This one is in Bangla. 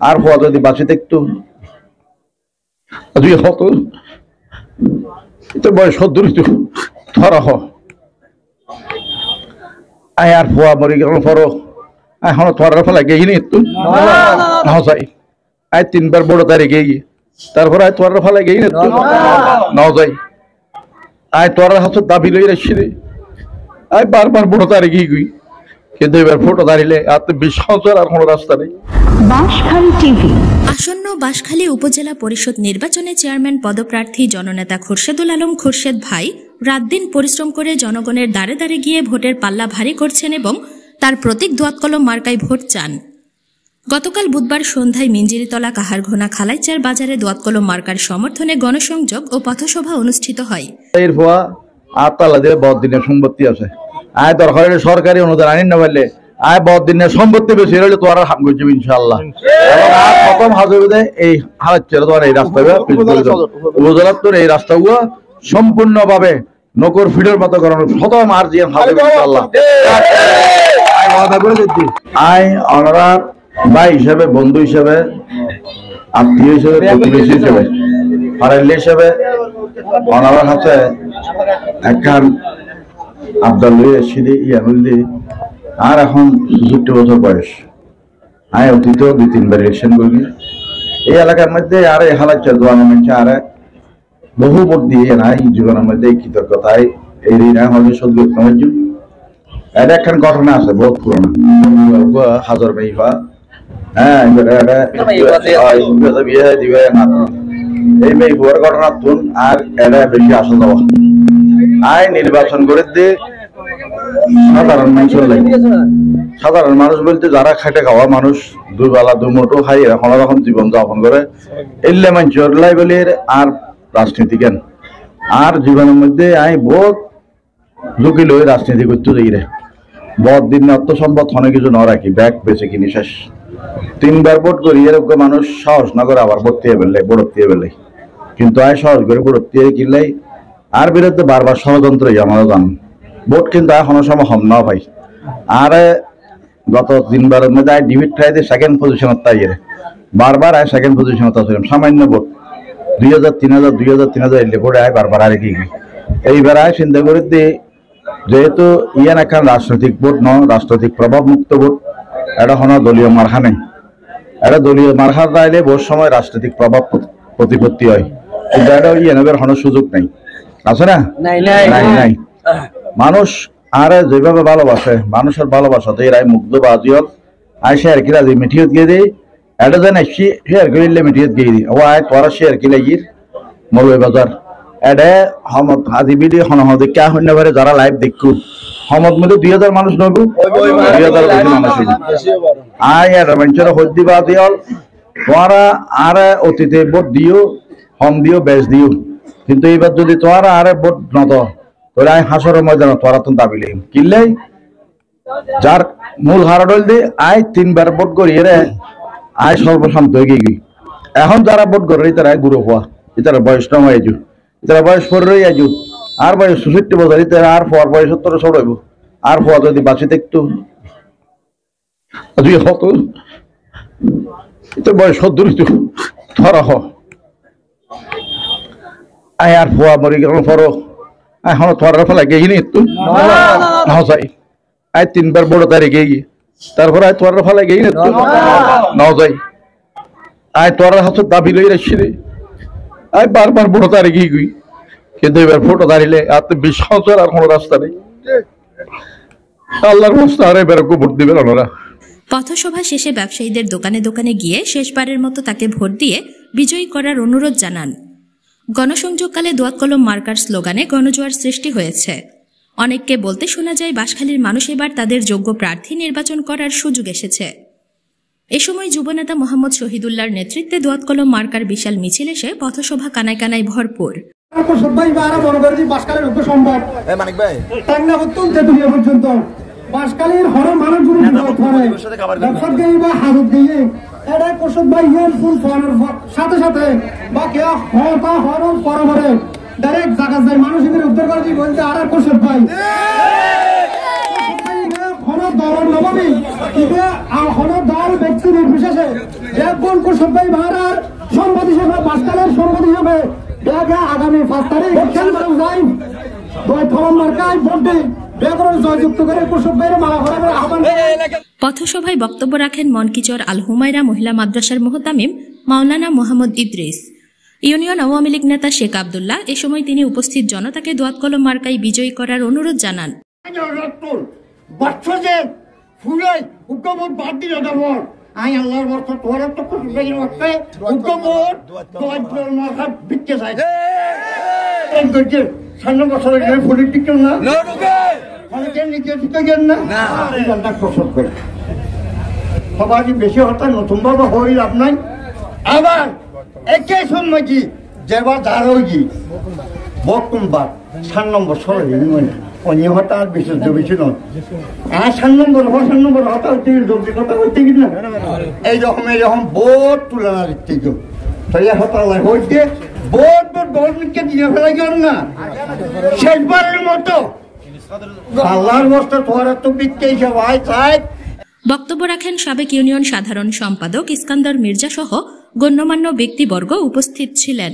আর হওয়া যদি বাঁচিতে একটু তুই হত বয়স সদ্দুরি তো ধরা হ আয় আর ফোয়া মরি গেল ফর এখন থরার ফেলা গেই নি তুই যাই আয় 3 বার বড় তারিখে গিয়ে তারপর আয় থরার ফেলা গেই না তুই নাও যাই আয় তোরার হাতে দাবি লই রাখছি রে আয় বারবার বড় তারিখে গই কিন্তু এবার ফটো দাঁড়িলে আত্মবিশ্বাস আর কোনো রাস্তা নেই। বাঁশখালী টিভি। আসন্ন বাঁশখালী উপজেলা পরিষদ নির্বাচনে চেয়ারম্যান পদপ্রার্থী জননেতা খোরশেদুল আলম খোরশেদ ভাই রাত দিন পরিশ্রম করে জনগণের দ্বারে দ্বারে গিয়ে ভোটের পাল্লা ভারী করছেন এবং তার প্রতীক দোয়াত কলম মার্কায় ভোট চান। গতকাল বুধবার সন্ধ্যায় মিঞ্জিরিতলা কাহারঘোনা খালাইচার বাজারে দোয়াত কলম মার্কার সমর্থনে গণসংযোগ ও পথসভা অনুষ্ঠিত হয়। এর ভুয়া আটতলা দিয়ে বহুত দিনের সম্পত্তি আছে আয় দরকার সরকারি অনুদান আইন না পারলে আয় বহুত দিনের সম্পত্তি বেশি হলে তোমার হাম করছে ইনশাআল্লাহ। প্রথম হাজবে এই হালাচ্ছিল তোমার এই রাস্তা উপজেলার তোর এই রাস্তাগুলো সম্পূর্ণভাবে নকর ফিডের মতো করানো প্রথম আর যে হাজবে ইনশাআল্লাহ আয় ওনারা ভাই হিসেবে বন্ধু হিসেবে আত্মীয় হিসেবে প্রতিবেশী হিসেবে ফারেলি হিসেবে ওনার হাতে একখান আবদাল সিঁড়ি ইয়ানুল্লি আর এখন ৬৬ বছর বয়স আয় অতীত ২-৩ বার ইলেকশন করি এই এলাকার মধ্যে আর এই হালাত দোয়ানের মধ্যে আর বহু ভোট দিয়ে নাই জীবনের মধ্যে কৃতজ্ঞতায় এই ঋণ আমাদের সদ্য এটা একখান ঘটনা আছে বহুত পুরোনো হাজার মেয়ে হওয়া হ্যাঁ বিয়ে দিবে না এই মেয়ে হওয়ার ঘটনা তুন আর এটা বেশি আসা যাওয়া আয় নির্বাচন করে দিয়ে সাধারণ মানুষ সাধারণ মানুষ বলতে যারা খেটে খাওয়া মানুষ দুবেলা দুমুঠো খাই এখন যখন জীবন যাপন করে এলে মানুষের লাই বলে আর রাজনীতি কেন আর জীবনের মধ্যে আই বহুত ঝুঁকি লই রাজনীতি করতে যাই রে বহুত দিন অর্থ সম্পদ অনেক কিছু ন রাখি ব্যাগ বেঁচে কিনি শেষ 3 বার ভোট করি এরকম মানুষ সাহস না করে আবার ভোট দিয়ে ফেললে ভোট দিয়ে ফেললে কিন্তু আয় সাহস করে ভোট দিয়ে কিনলেই আর বিরুদ্ধে বারবার ষড়যন্ত্রই আমরা জান ভোট কিন্তু এখনো সময় হম না ভাই আর গত 3 বারের মধ্যে আয় ডিভিড ট্রাইতে সেকেন্ড পজিশনত তাই বারবার আয় সেকেন্ড পজিশনত আসলাম সামান্য ভোট 2000-3000 এলে ভোট আয় বারবার আর কি এইবার আয় চিন্তা করে দিয়ে যেহেতু ইয়ান এখন রাজনৈতিক ভোট ন রাজনৈতিক প্রভাব মুক্ত ভোট এটা হন দলীয় মার্কা নেই এটা দলীয় মার্কা চাইলে বহু সময় রাজনৈতিক প্রভাব প্রতিপত্তি হয় কিন্তু এটা ইয়ানবের হন সুযোগ নেই আছে না নাই মানুষ আর যেভাবে ভালোবাসে মানুষের ভালোবাসাতে এরাই মুগ্ধ বাজি হল আয় শেয়ার কিলা দিয়ে মিঠিয়ত গিয়ে দিই এটা যেন শেয়ার করিলে মিঠিয়ত গিয়ে দিই ও আয় তোরা শেয়ার কিলে গিয়ে মৌলভী বাজার এটা হমত আজি বিধি হনহদ কে শূন্য বারে যারা লাইভ দেখু হমত মধ্যে 2000 মানুষ নবু 2000 বেশি মানুষ আয় এটা মানুষের হদ্দি বাজি হল তোরা আর অতীতে ভোট দিও হম দিও বেশ দিও কিন্তু এইবার যদি তোরা আরে ভোট নত তোরা আয় হাসরের ময়দানে তোরা তো দাবি লিম কিনলেই যার মূল হারডল দিয়ে আয় 3 বার ভোট করি রে আয় সর্বশান্ত হয়ে গিয়ে এখন যারা ভোট করে তারা গুরু হওয়া এটার বয়স নয় আইজু এটার বয়স পড়েই আইজু আর বয়স ৬৬ বছর এটা আর ফর বয়স ৭০ ছড়াইব আর ফোয়া যদি বাঁচিতে একটু তুই হত এটা বয়স ৭০ তো ধরা হ আয় আর ফোয়া মরি গেল ফর এখন থরার ফেলা গেই নি তুই যাই আয় 3 বার বড় তারিখে গিয়ে তারপর আয় থরার ফেলা গেই না তুই নাও যাই আয় তোরার হাতে দাবি লই রাখছি রে আয় বারবার বড় তারিখে গই কিন্তু এবার ফটো দাঁড়িলে আত্মবিশ্বাস আর কোনো রাস্তা নেই। আল্লাহর রাস্তা আর এবার ভোট দিবেন ওনারা। পথসভা শেষে ব্যবসায়ীদের দোকানে দোকানে গিয়ে শেষবারের মতো তাকে ভোট দিয়ে বিজয়ী করার অনুরোধ জানান। গণসংযোগকালে দোয়াত কলম মার্কার স্লোগানে গণজোয়ার সৃষ্টি হয়েছে। অনেককে বলতে শোনা যায় বাঁশখালীর মানুষ এবার তাদের যোগ্য প্রার্থী নির্বাচন করার সুযোগ এসেছে। এ সময় যুবনেতা মোহাম্মদ শহীদুল্লাহর নেতৃত্বে দোয়াত কলম মার্কার বিশাল মিছিল এসে পথসভা কানায় কানায় ভরপুর। বাঁশখালীর হর মানুষগুলো সাথে সাথে বা কেউ হরে ডাইরেক্ট জায়গা যায় মানুষের উদ্ধার করে বলতে আর কোরশেদ ভাই দলের নবমী ইবে হলো দল ব্যক্তি নির্বিশেষে একজন কুশব ভাই ভাড়ার সম্পদ হিসেবে বাসকালের সম্পদ হিসেবে বেগা আগামী 5 তারিখ ভোটখান মানুষ যাই থলম মার্কায় ভোট দিই বেগরের জয়যুক্ত করে কুশব ভাইয়ের মালা ভরাবের আহ্বান। পথসভায় বক্তব্য রাখেন মনকিচর আল হুমায়রা মহিলা মাদ্রাসার মুহতামিম মাওলানা মোহাম্মদ ইদ্রিস। ইউনিয়ন আওয়ামী লীগ নেতা শেখ আব্দুল্লাহ। এ সময় তিনি উপস্থিত জনতাকে দোয়াত কলম মার্কায় বিজয়ী করার অনুরোধ জানান। বাচ্চাদের ফুলাই উগ্রবোধ বাদ দিল দেবর আই আল্লাহর বর্ষ তোর তো কুসুবের বর্ষে উগ্রবোধ তোর মাথা বিকতে চাই করছে 6 বছরের গেলে ফুলের দিকে না অনেকে নির্যাতিত গেন না আল্লাহ প্রসব করে সবারই বেশি হঠাৎ নতুন বাবা হই লাভ নাই। আবার একে সময় কি যেবার দাঁড়ি বকুমবার 6 বছর মানে অন্য হঠাৎ বিশেষ বেশি নয় আর 7 নম্বর হঠাৎ জলদি কথা হইতে কি না এইরকম বোট তুলনা দিতে গেল তাই হঠাৎ হইতে বোট গভর্নমেন্টকে দিয়ে ফেলা গেল না শেষবারের মতো আল্লাহর বস্তা তোরা তো বিকতে সবাই চাই। বক্তব্য রাখেন সাবেক ইউনিয়ন সাধারণ সম্পাদক ইস্কান্দার মির্জা সহ গণ্যমান্য ব্যক্তিবর্গ উপস্থিত ছিলেন।